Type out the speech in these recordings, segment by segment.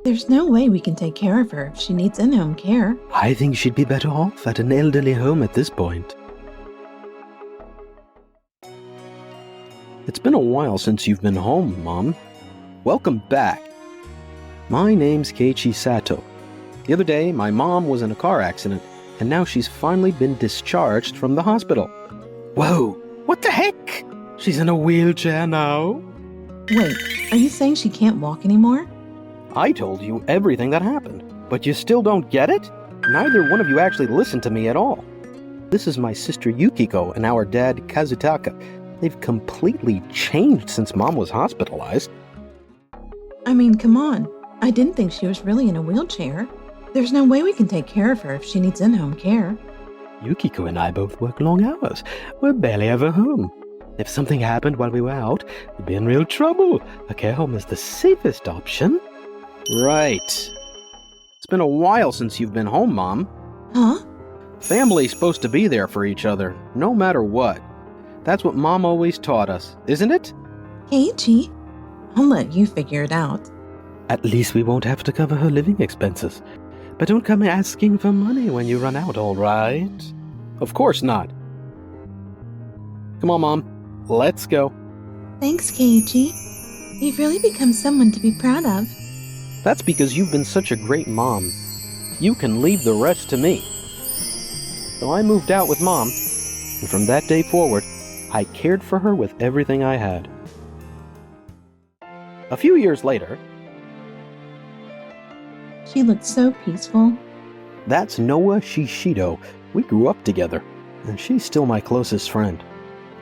There's no way we can take care of her if she needs in-home care. I think she'd be better off at an elderly home at this point. It's been a while since you've been home, Mom. Welcome back. My name's Keiichi Sato. The other day, my mom was in a car accident, and now she's finally been discharged from the hospital. Whoa! What the heck? She's in a wheelchair now? Wait, are you saying she can't walk anymore? I told you everything that happened, but you still don't get it? Neither one of you actually listened to me at all. This is my sister Yukiko and our dad Kazutaka. They've completely changed since Mom was hospitalized. I mean, come on. I didn't think she was really in a wheelchair. There's no way we can take care of her if she needs in-home care. Yukiko and I both work long hours. We're barely ever home. If something happened while we were out, we'd be in real trouble. A care home is the safest option. Right. It's been a while since you've been home, Mom. Huh? Family's supposed to be there for each other, no matter what. That's what Mom always taught us, isn't it? Keiichi, I'll let you figure it out. At least we won't have to cover her living expenses. But don't come asking for money when you run out, all right? Of course not. Come on, Mom. Let's go. Thanks, Keiichi. You've really become someone to be proud of. That's because you've been such a great mom. You can leave the rest to me. So I moved out with Mom, and from that day forward, I cared for her with everything I had. A few years later, She looked so peaceful. that's Noah Shishido. We grew up together, and she's still my closest friend.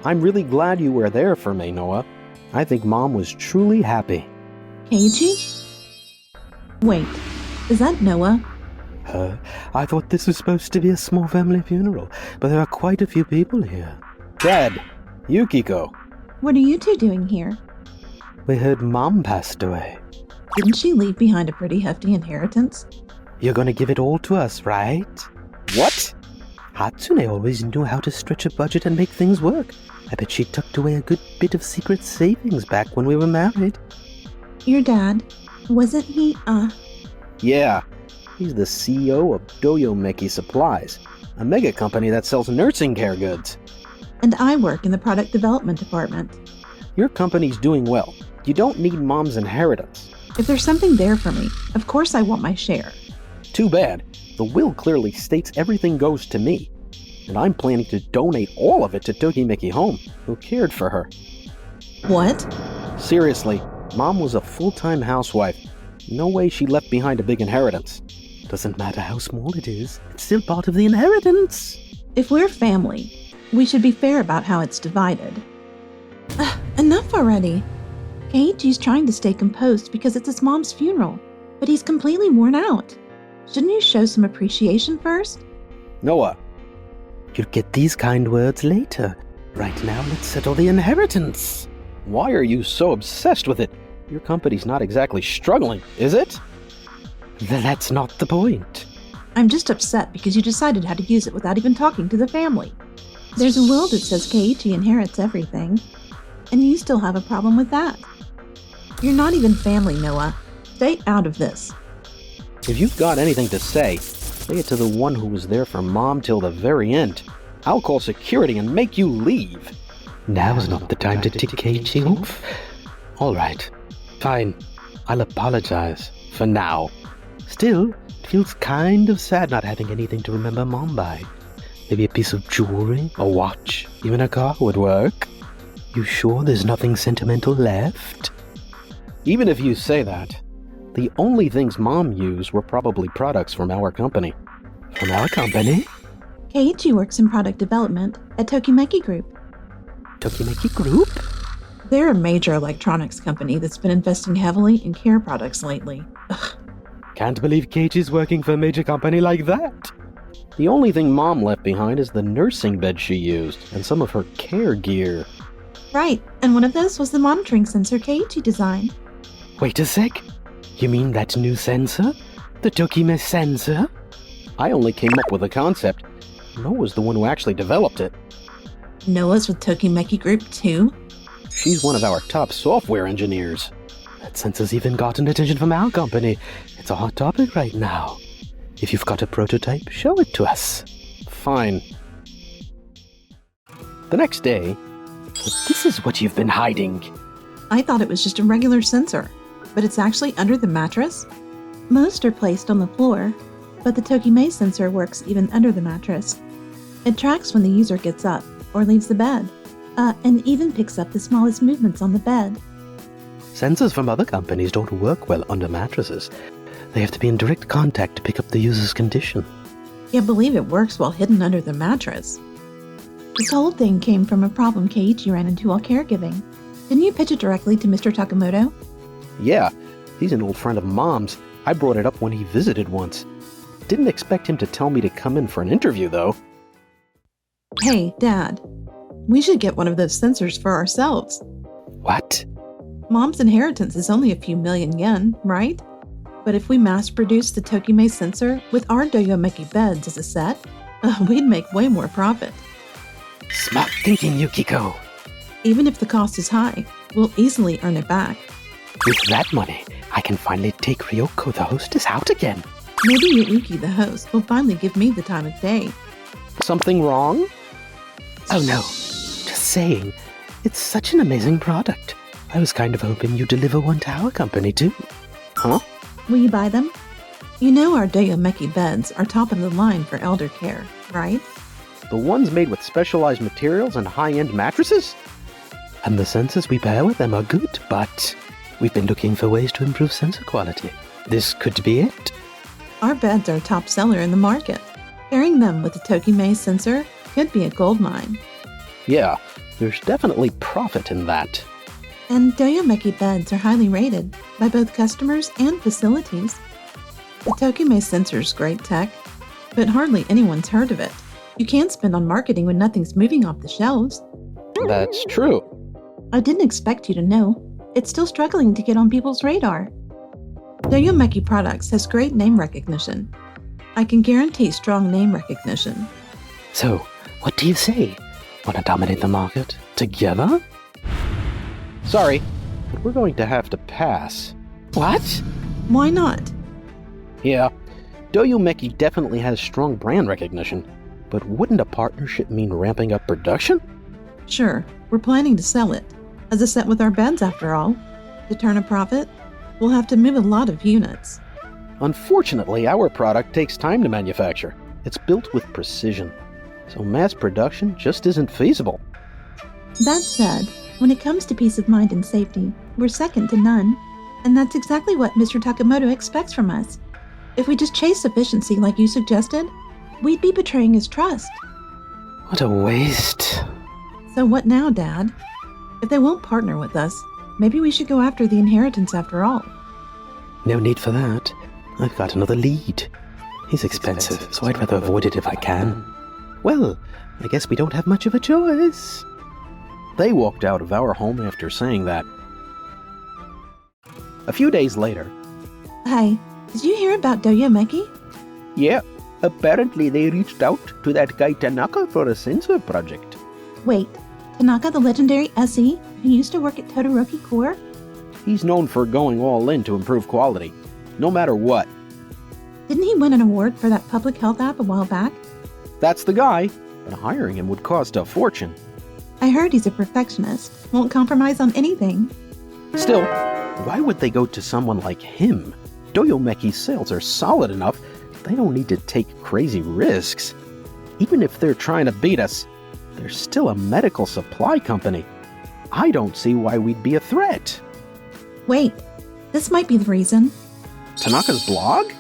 I'm really glad you were there for me, Noah. I think Mom was truly happy. Keiichi? Wait, is that Noah? I thought this was supposed to be a small family funeral, but there are quite a few people here. Dad, Yukiko. What are you two doing here? We heard Mom passed away. Didn't she leave behind a pretty hefty inheritance? You're gonna give it all to us, right? What? Hatsune always knew how to stretch a budget and make things work. I bet she tucked away a good bit of secret savings back when we were married. Your dad, wasn't he, Yeah, he's the CEO of Doyomeki Supplies, a mega company that sells nursing care goods. And I work in the product development department. Your company's doing well. You don't need Mom's inheritance. If there's something there for me, of course I want my share. Too bad. The will clearly states everything goes to me. And I'm planning to donate all of it to Tokimeki Home, who cared for her. What? Seriously, Mom was a full-time housewife. No way she left behind a big inheritance. Doesn't matter how small it is, it's still part of the inheritance. If we're family, we should be fair about how it's divided. Enough already. Keiichi's trying to stay composed because it's his mom's funeral, but he's completely worn out. Shouldn't you show some appreciation first? Noah, you'll get these kind words later. Right now, let's settle the inheritance. Why are you so obsessed with it? Your company's not exactly struggling, is it? That's not the point. I'm just upset because you decided how to use it without even talking to the family. There's a will that says Keiichi inherits everything, and you still have a problem with that. You're not even family, Noah. Stay out of this. If you've got anything to say it to the one who was there for Mom till the very end. I'll call security and make you leave. Now's not the time to tick Keiichi off. All right, fine. I'll apologize for now. Still, it feels kind of sad not having anything to remember Mom by. Maybe a piece of jewelry, a watch, even a car would work. You sure there's nothing sentimental left? Even if you say that, the only things Mom used were probably products from our company. From our company? Keiichi works in product development at Tokimeki Group. Tokimeki Group? They're a major electronics company that's been investing heavily in care products lately. Ugh. Can't believe Keiichi's working for a major company like that. The only thing Mom left behind is the nursing bed she used and some of her care gear. Right, and one of those was the monitoring sensor Keiichi designed. Wait a sec. You mean that new sensor? The Tokime sensor? I only came up with the concept. Noah's the one who actually developed it. Noah's with Tokimeki Group too? She's one of our top software engineers. That sensor's even gotten attention from our company. It's a hot topic right now. If you've got a prototype, show it to us. Fine. The next day, this is what you've been hiding. I thought it was just a regular sensor, but it's actually under the mattress? Most are placed on the floor, but the Tokime sensor works even under the mattress. It tracks when the user gets up or leaves the bed, and even picks up the smallest movements on the bed. Sensors from other companies don't work well under mattresses. They have to be in direct contact to pick up the user's condition. Can't believe it works while hidden under the mattress. This whole thing came from a problem Keiichi ran into while caregiving. Didn't you pitch it directly to Mr. Takamoto? Yeah, he's an old friend of Mom's. I brought it up when he visited once. Didn't expect him to tell me to come in for an interview, though. Hey, Dad. We should get one of those sensors for ourselves. What? Mom's inheritance is only a few million yen, right? But if we mass-produce the Tokime sensor with our Doyomeki beds as a set, we'd make way more profit. Smart thinking, Yukiko. Even if the cost is high, we'll easily earn it back. With that money, I can finally take Ryoko, the hostess, out again. Maybe Yuki, the host, will finally give me the time of day. Something wrong? Oh no, just saying. It's such an amazing product. I was kind of hoping you'd deliver one to our company too. Huh? Will you buy them? You know our Doyomeki beds are top of the line for elder care, right? The ones made with specialized materials and high-end mattresses? And the sensors we pair with them are good, but we've been looking for ways to improve sensor quality. This could be it. Our beds are a top seller in the market. Pairing them with the Tokime sensor could be a gold mine. Yeah, there's definitely profit in that. And Doyomeki beds are highly rated by both customers and facilities. The Tokime sensor's great tech, but hardly anyone's heard of it. You can't spend on marketing when nothing's moving off the shelves. That's true. I didn't expect you to know. It's still struggling to get on people's radar. Doyomeki Products has great name recognition. I can guarantee strong name recognition. So, what do you say? Want to dominate the market together? Sorry, but we're going to have to pass. What? Why not? Yeah, Doyomeki definitely has strong brand recognition, but wouldn't a partnership mean ramping up production? Sure, we're planning to sell it. As a set with our beds, after all. To turn a profit, we'll have to move a lot of units. Unfortunately, our product takes time to manufacture. It's built with precision, so mass production just isn't feasible. That said, when it comes to peace of mind and safety, we're second to none. And that's exactly what Mr. Takamoto expects from us. If we just chase efficiency like you suggested, we'd be betraying his trust. What a waste. So what now, Dad? If they won't partner with us, maybe we should go after the inheritance after all. No need for that. I've got another lead. He's expensive, so I'd rather avoid it if I can. Well, I guess we don't have much of a choice. They walked out of our home after saying that. A few days later. Hi, did you hear about Doyomeki? Yeah, apparently they reached out to that guy Tanaka for a sensor project. Wait, Tanaka the legendary SE who used to work at Todoroki Core? He's known for going all in to improve quality, no matter what. Didn't he win an award for that public health app a while back? That's the guy, but hiring him would cost a fortune. I heard he's a perfectionist, won't compromise on anything. Still, why would they go to someone like him? Doyomeki's sales are solid enough. They don't need to take crazy risks. Even if they're trying to beat us, they're still a medical supply company. I don't see why we'd be a threat. Wait, this might be the reason. Tanaka's blog?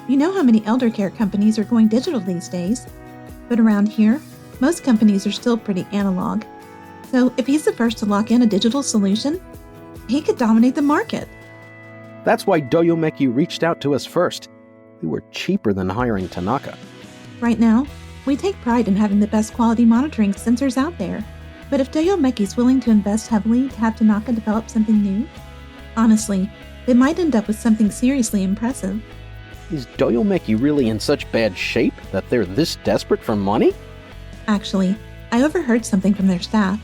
You know how many elder care companies are going digital these days. But around here, most companies are still pretty analog. So if he's the first to lock in a digital solution, he could dominate the market. That's why Doyomeki reached out to us first. We were cheaper than hiring Tanaka. Right now, we take pride in having the best quality monitoring sensors out there. But if Doyomeki's willing to invest heavily to have Tanaka develop something new, honestly, they might end up with something seriously impressive. Is Doyomeki really in such bad shape that they're this desperate for money? Actually, I overheard something from their staff.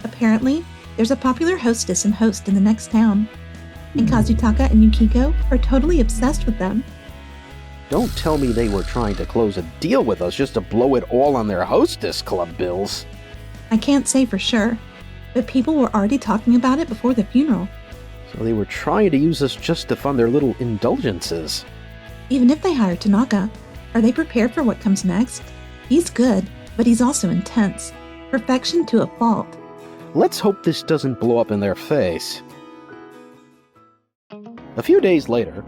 Apparently, there's a popular hostess and host in the next town. And Kazutaka and Yukiko are totally obsessed with them. Don't tell me they were trying to close a deal with us just to blow it all on their hostess club bills. I can't say for sure, but people were already talking about it before the funeral. So they were trying to use us just to fund their little indulgences. Even if they hire Tanaka, are they prepared for what comes next? He's good, but he's also intense. Perfection to a fault. Let's hope this doesn't blow up in their face. A few days later...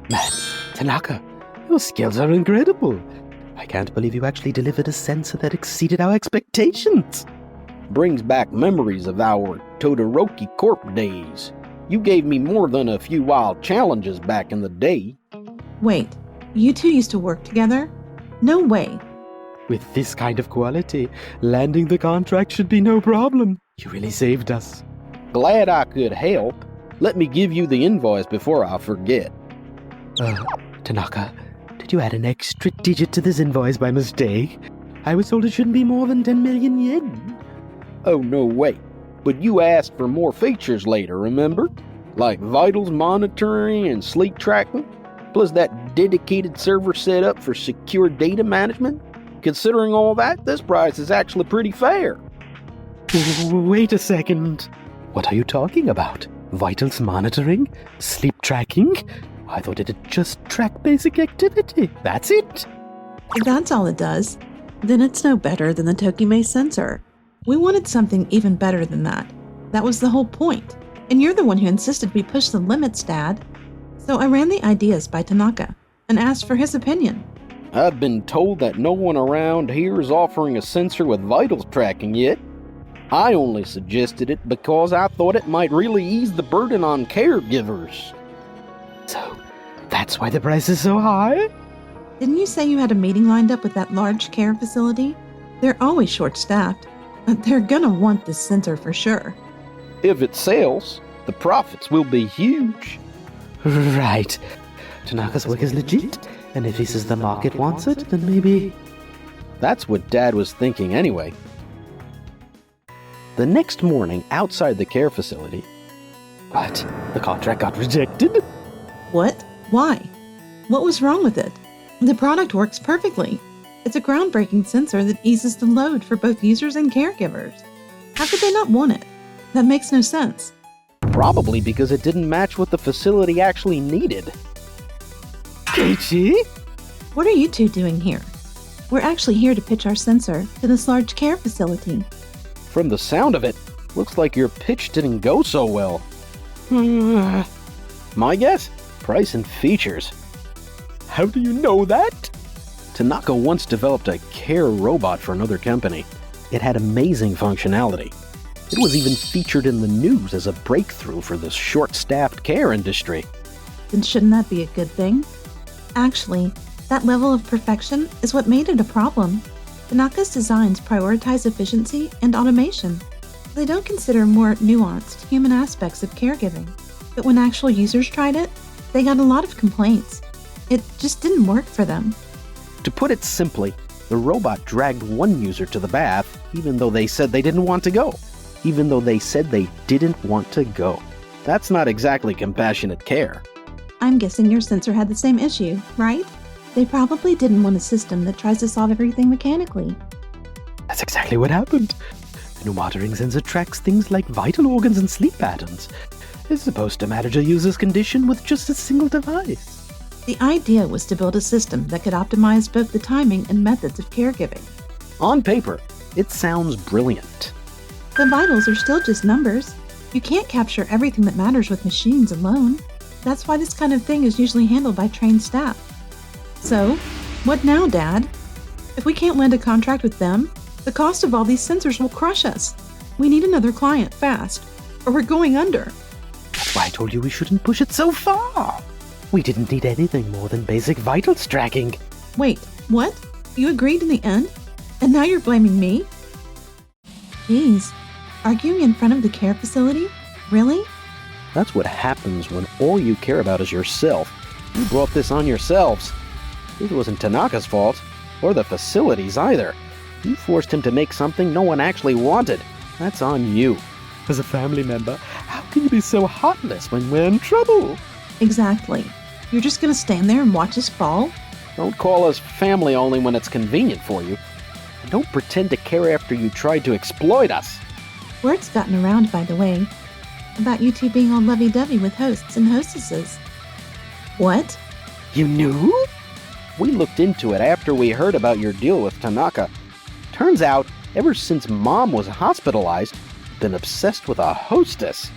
Man, Tanaka, your skills are incredible. I can't believe you actually delivered a sensor that exceeded our expectations. Brings back memories of our Todoroki Corp days. You gave me more than a few wild challenges back in the day. Wait, you two used to work together? No way. With this kind of quality, landing the contract should be no problem. You really saved us. Glad I could help. Let me give you the invoice before I forget. Tanaka, did you add an extra digit to this invoice by mistake? I was told it shouldn't be more than 10 million yen. Oh, no way. But you asked for more features later, remember? Like vitals monitoring and sleep tracking, plus that dedicated server set up for secure data management. Considering all that, this price is actually pretty fair. Wait a second. What are you talking about? Vitals monitoring? Sleep tracking? I thought it'd just track basic activity. That's it. If that's all it does, then it's no better than the Tokime sensor. We wanted something even better than that. That was the whole point. And you're the one who insisted we push the limits, Dad. So I ran the ideas by Tanaka and asked for his opinion. I've been told that no one around here is offering a sensor with vitals tracking yet. I only suggested it because I thought it might really ease the burden on caregivers. So, that's why the price is so high? Didn't you say you had a meeting lined up with that large care facility? They're always short-staffed. They're gonna want this sensor for sure. If it sells, the profits will be huge. Right. Tanaka's work is legit, and if he says the market wants it, then maybe... That's what Dad was thinking anyway. The next morning, outside the care facility... What? The contract got rejected? What? Why? What was wrong with it? The product works perfectly. It's a groundbreaking sensor that eases the load for both users and caregivers. How could they not want it? That makes no sense. Probably because it didn't match what the facility actually needed. Keiichi? What are you two doing here? We're actually here to pitch our sensor to this large care facility. From the sound of it, looks like your pitch didn't go so well. My guess? Price and features. How do you know that? Tanaka once developed a care robot for another company. It had amazing functionality. It was even featured in the news as a breakthrough for the short-staffed care industry. Then shouldn't that be a good thing? Actually, that level of perfection is what made it a problem. Tanaka's designs prioritize efficiency and automation. They don't consider more nuanced human aspects of caregiving. But when actual users tried it, they got a lot of complaints. It just didn't work for them. To put it simply, the robot dragged one user to the bath even though they said they didn't want to go. Even though they said they didn't want to go. That's not exactly compassionate care. I'm guessing your sensor had the same issue, right? They probably didn't want a system that tries to solve everything mechanically. That's exactly what happened. A new monitoring sensor tracks things like vital organs and sleep patterns. It's supposed to manage a user's condition with just a single device. The idea was to build a system that could optimize both the timing and methods of caregiving. On paper, it sounds brilliant. The vitals are still just numbers. You can't capture everything that matters with machines alone. That's why this kind of thing is usually handled by trained staff. So, what now, Dad? If we can't land a contract with them, the cost of all these sensors will crush us. We need another client fast, or we're going under. That's why I told you we shouldn't push it so far. We didn't need anything more than basic vitals tracking. Wait, what? You agreed in the end? And now you're blaming me? Jeez, arguing in front of the care facility? Really? That's what happens when all you care about is yourself. You brought this on yourselves. It wasn't Tanaka's fault, or the facility's either. You forced him to make something no one actually wanted. That's on you. As a family member, how can you be so heartless when we're in trouble? Exactly. You're just gonna stand there and watch us fall? Don't call us family only when it's convenient for you. And don't pretend to care after you tried to exploit us. Word's gotten around, by the way, about you two being all lovey-dovey with hosts and hostesses. What? You knew? We looked into it after we heard about your deal with Tanaka. Turns out, ever since Mom was hospitalized, you've been obsessed with a hostess.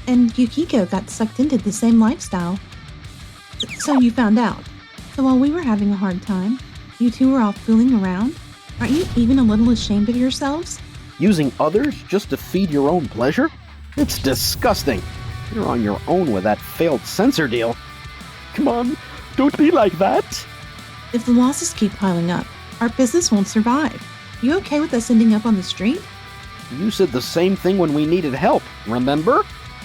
And Yukiko got sucked into the same lifestyle. So you found out. So while we were having a hard time, you two were all fooling around? Aren't you even a little ashamed of yourselves? Using others just to feed your own pleasure? It's disgusting. You're on your own with that failed censor deal. Come on, don't be like that. If the losses keep piling up, our business won't survive. You okay with us ending up on the street? You said the same thing when we needed help, remember?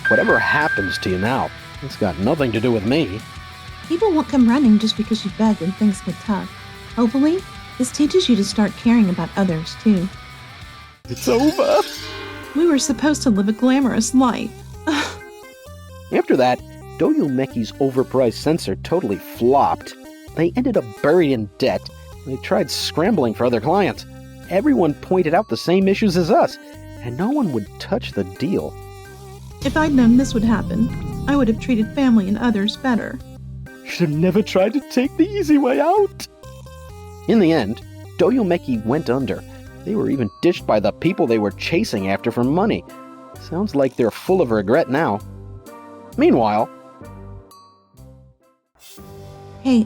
Whatever happens to you now, it's got nothing to do with me. People won't come running just because you beg when things get tough. Hopefully, this teaches you to start caring about others, too. It's over. We were supposed to live a glamorous life. After that, Doyo Meki's overpriced censor totally flopped. They ended up buried in debt. They tried scrambling for other clients. Everyone pointed out the same issues as us, and no one would touch the deal. If I'd known this would happen, I would have treated family and others better. Should have never tried to take the easy way out. In the end, Doyo Meki went under. They were even ditched by the people they were chasing after for money. Sounds like they're full of regret now. Meanwhile... Hey,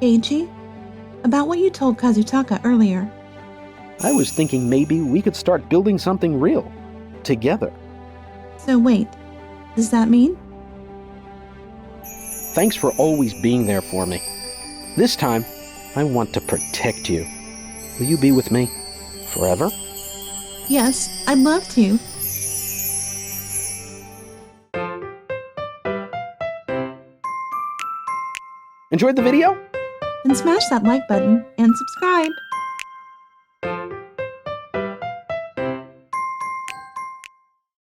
Keiichi? About what you told Kazutaka earlier. I was thinking maybe we could start building something real. Together. So wait, does that mean? Thanks for always being there for me. This time, I want to protect you. Will you be with me? Forever? Yes, I'd love to. Enjoyed the video? Then smash that like button and subscribe.